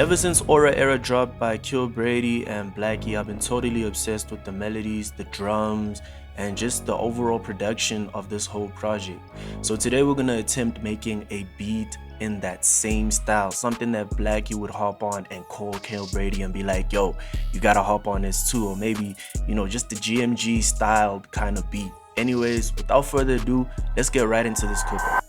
Ever since Aura Era dropped by Kill Brady and Blxckie, I've been totally obsessed with the melodies, the drums, and just the overall production of this whole project. So today we're gonna attempt making a beat in that same style, something that Blxckie would hop on and call Kill Brady and be like, yo, you gotta hop on this too, or maybe, just the GMG style kind of beat. Anyways, without further ado, let's get right into this cookout.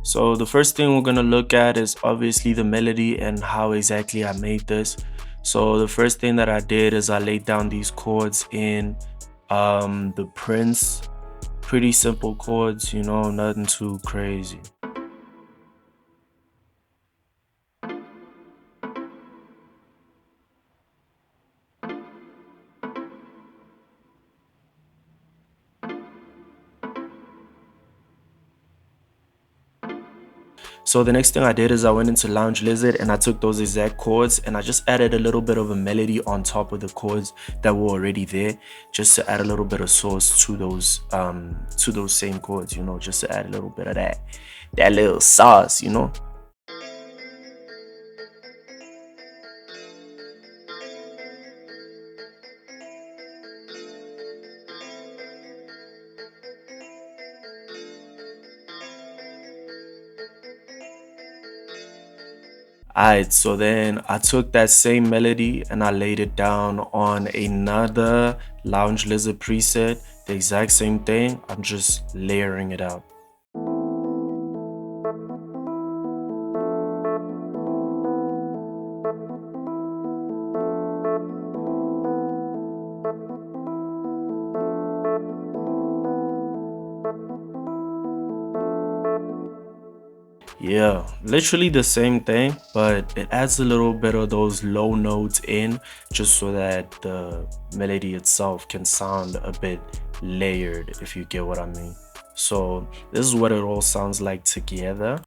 So the first thing we're gonna look at is obviously the melody and how exactly I made this. So the first thing that I did is I laid down these chords in the Prince. Pretty simple chords, nothing too crazy. So the next thing I did is I went into Lounge Lizard and I took those exact chords and I just added a little bit of a melody on top of the chords that were already there, just to add a little bit of sauce to those same chords, just to add a little bit of that little sauce. Alright, so then I took that same melody and I laid it down on another Lounge Lizard preset, the exact same thing, I'm just layering it out. Yeah, literally the same thing, but it adds a little bit of those low notes in just so that the melody itself can sound a bit layered, if you get what I mean. So this is what it all sounds like together.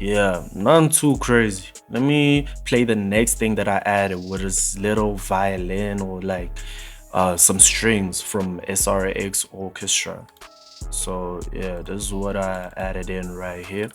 Yeah, nothing too crazy. Let me play the next thing that I added, with this little violin or like some strings from SRX Orchestra. So yeah, this is what I added in right here.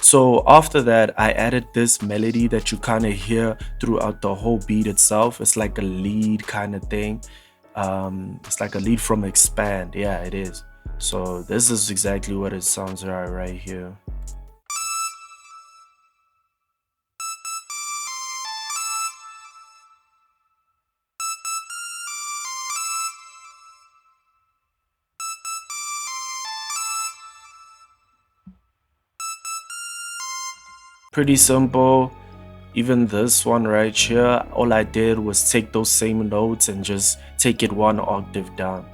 So after that, I added this melody that you kind of hear throughout the whole beat itself. It's like a lead kind of thing. It's like a lead from Expand. Yeah, it is. So this is exactly what it sounds like right here. Pretty simple. Even this one right here, all I did was take those same notes and just take it one octave down.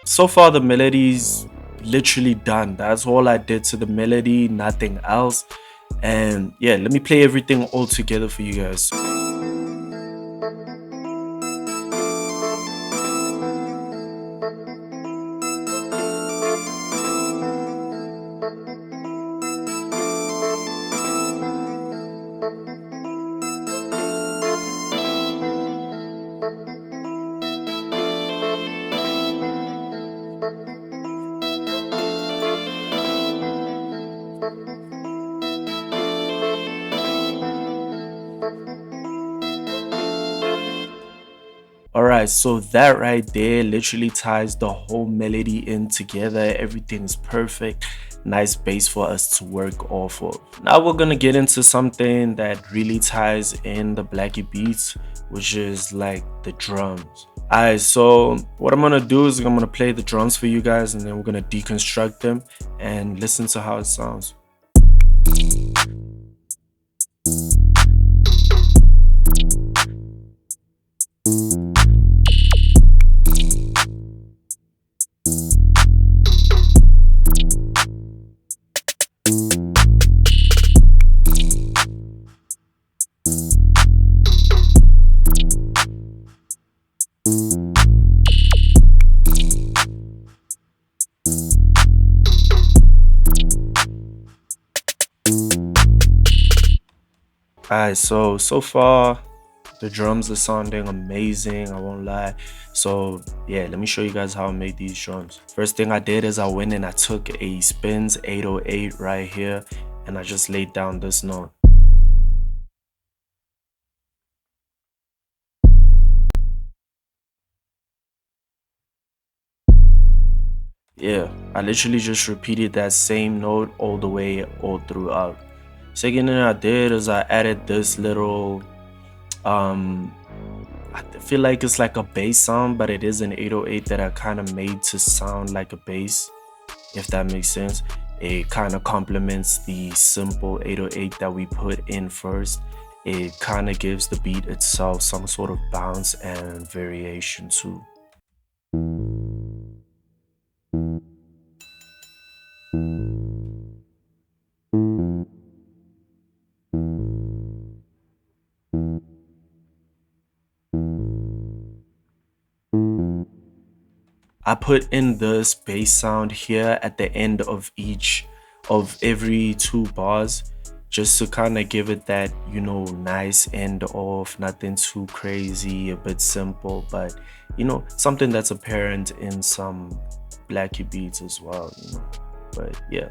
So far the melody's literally done. That's all I did to the melody, nothing else. And yeah, let me play everything all together for you guys. Alright, so that right there literally ties the whole melody in together. Everything is perfect. Nice bass for us to work off of. Now we're gonna get into something that really ties in the Blxckie beats, which is like the drums. Alright, so what I'm gonna do is I'm gonna play the drums for you guys, and then we're gonna deconstruct them and listen to how it sounds. Alright, so far the drums are sounding amazing, I won't lie. So yeah, let me show you guys how I made these drums. First thing I did is I went and I took a Spins 808 right here, and I just laid down this note. Yeah, I literally just repeated that same note all the way all throughout. Second thing I did is I added this little um I feel like it's like a bass sound, but it is an 808 that I kind of made to sound like a bass, if that makes sense. It kind of complements the simple 808 that we put in first. It kind of gives the beat itself some sort of bounce and variation too. I put in this bass sound here at the end of every 2 bars, just to kind of give it that, you know, nice end off, nothing too crazy, a bit simple, but you know, something that's apparent in some Blxckie beats as well, you know. But yeah.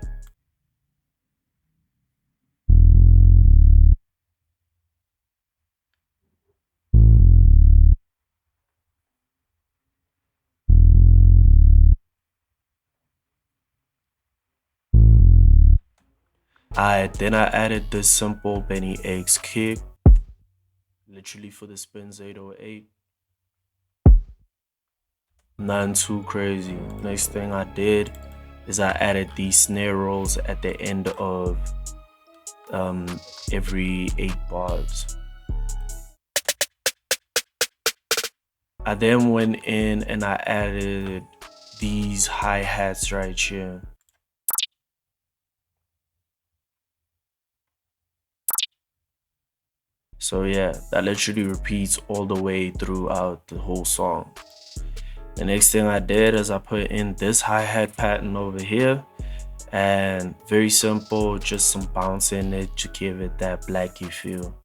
Then I added this simple Benny X kick, literally for the Spins 808. Nothing too crazy. Next thing I did is I added these snare rolls at the end of every 8 bars. I then went in and I added these hi-hats right here. So yeah, that literally repeats all the way throughout the whole song. The next thing I did is I put in this hi-hat pattern over here, and very simple, just some bounce in it to give it that Blxckie feel.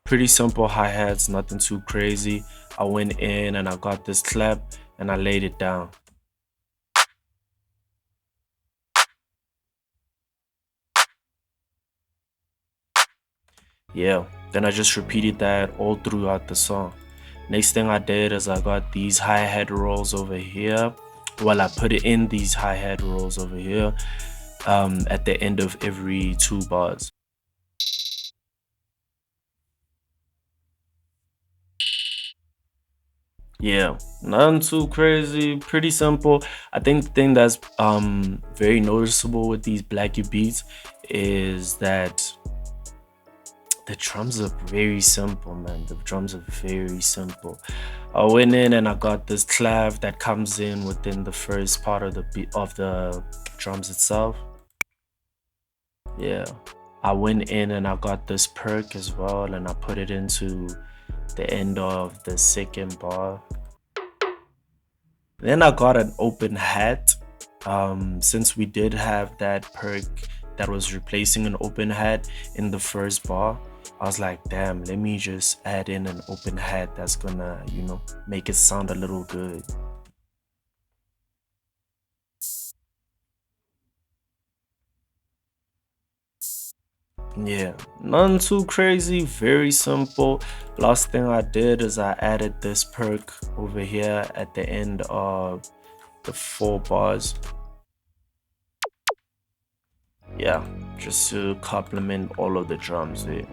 Pretty simple hi-hats, nothing too crazy. I went in and I got this clap and I laid it down. Yeah, then I just repeated that all throughout the song. Next thing I did is I got these hi-hat rolls over here. Well, I put it in these hi-hat rolls over here at the end of every 2 bars. Yeah, nothing too crazy, pretty simple. I think the thing that's very noticeable with these Blxckie beats is that the drums are very simple, man. The drums are very simple. I went in and I got this clav that comes in within the first part of the beat of the drums itself. Yeah, I went in and I got this perk as well, and I put it into the end of the second bar. Then I got an open hat. Since we did have that perk that was replacing an open hat in the first bar. I was like, damn, let me just add in an open hat that's gonna, make it sound a little good. Yeah, nothing too crazy, very simple. Last thing I did is I added this perk over here at the end of the 4 bars. Yeah, just to complement all of the drums there.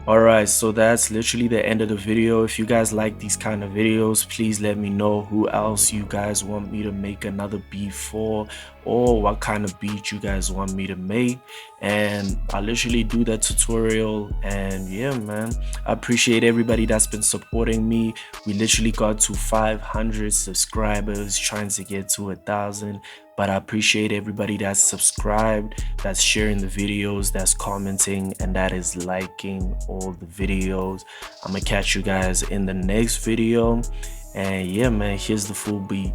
Alright, so that's literally the end of the video. If you guys like these kind of videos, please let me know who else you guys want me to make another beat for, or what kind of beat you guys want me to make, and I literally do that tutorial. And yeah, man, I appreciate everybody that's been supporting me. We literally got to 500 subscribers, trying to get to 1,000. But I appreciate everybody that's subscribed, that's sharing the videos, that's commenting, and that is liking all the videos. I'm gonna catch you guys in the next video. And yeah, man, here's the full beat.